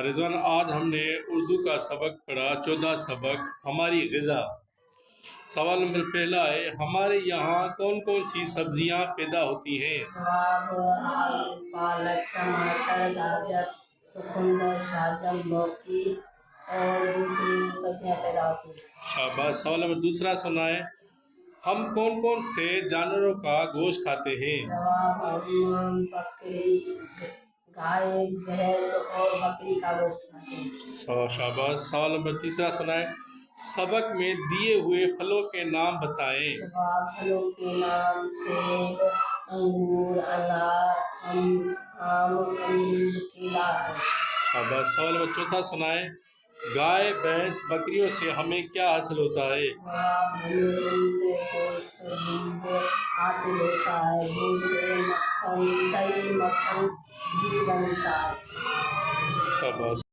رضوان، آج ہم نے اردو کا سبق پڑھا، 14 سبق ہماری غذا۔ سوال نمبر پہلا ہے، ہمارے یہاں کون کون سی سبزیاں پیدا ہوتی ہیں؟ جواب: آلو، پالک، ٹماٹر، گاجر، چقندر، شاجم، لوکی اور دوسری سبزیاں پیدا ہوتی ہیں۔ شاباش۔ سوال نمبر دوسرا سنائیں، ہم کون کون سے جانوروں کا گوشت کھاتے ہیں؟ جواب: ہم بکری، گائے، بھینس اور بکری کا گوشت کھاتے ہیں۔ شاباش۔ سوال نمبر تیسرا سنائیں، سبق میں دیے ہوئے پھلوں کے نام بتائیں۔ جواب: پھلوں کے نام: سیب، انگور، انار، آم، امرود، کیلا ہے۔ شاباش۔ سوال نمبر چوتھا سنائیں، گائے، بھینس، بکریوں سے ہمیں کیا حاصل ہوتا ہے؟ جواب: ہمیں ان سے گوشت، دودھ حاصل ہوتا ہے۔ دودھ سے مکھن، دہی، مکھن، گھی بنتا ہے۔ شاباش۔